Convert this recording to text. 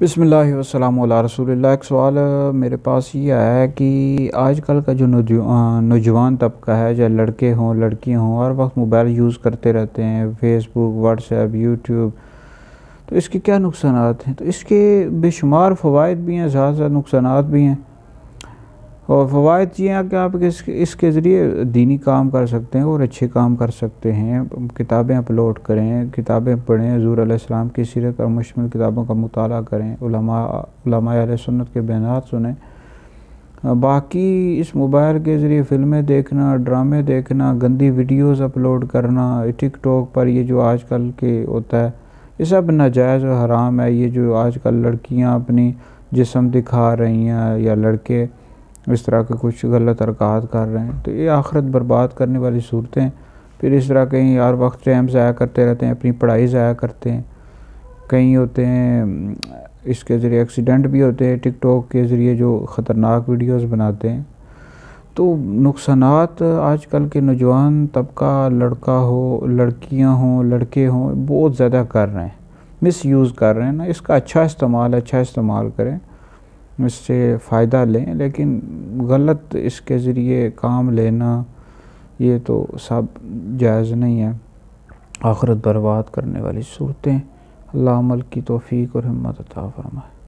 بسم اللہ والسلام علی رسول اللہ۔ ایک سوال میرے پاس یہ آیا ہے کہ آج کل کا جو نوجوان طبقہ ہے، چاہے لڑکے ہوں لڑکیاں ہوں، ہر وقت موبائل یوز کرتے رہتے ہیں، فیس بک، واٹس ایپ، یوٹیوب، تو اس کے کیا نقصانات ہیں؟ تو اس کے بے شمار فوائد بھی ہیں، ساتھ ساتھ نقصانات بھی ہیں۔ اور فوائد یہ ہیں کہ آپ اس کے ذریعے دینی کام کر سکتے ہیں اور اچھے کام کر سکتے ہیں، کتابیں اپلوڈ کریں، کتابیں پڑھیں، حضور علیہ السلام کی سیرت پر مشتمل کتابوں کا مطالعہ کریں، علماء اہل سنت کے بیانات سنیں۔ باقی اس موبائل کے ذریعے فلمیں دیکھنا، ڈرامے دیکھنا، گندی ویڈیوز اپلوڈ کرنا، ٹک ٹاک پر یہ جو آج کل کے ہوتا ہے، یہ سب ناجائز و حرام ہے۔ یہ جو آج کل لڑکیاں اپنی جسم دکھا رہی ہیں یا لڑکے اس طرح کے کچھ غلط حرکات کر رہے ہیں، تو یہ آخرت برباد کرنے والی صورتیں۔ پھر اس طرح کہیں ہر وقت ٹائم ضائع کرتے رہتے ہیں، اپنی پڑھائی ضائع کرتے ہیں، کہیں ہوتے ہیں اس کے ذریعے ایکسیڈنٹ بھی ہوتے ہیں، ٹک ٹاک کے ذریعے جو خطرناک ویڈیوز بناتے ہیں۔ تو نقصانات آج کل کے نوجوان طبقہ، لڑکا ہو، لڑکیاں ہوں، لڑکے ہوں، بہت زیادہ کر رہے ہیں، مس یوز کر رہے ہیں نا۔ اس کا اچھا استعمال کریں، اس سے فائدہ لیں، لیکن غلط اس کے ذریعے کام لینا یہ تو سب جائز نہیں ہے، آخرت برباد کرنے والی صورتیں۔ اللہ عمل کی توفیق اور ہمت عطا فرمائے۔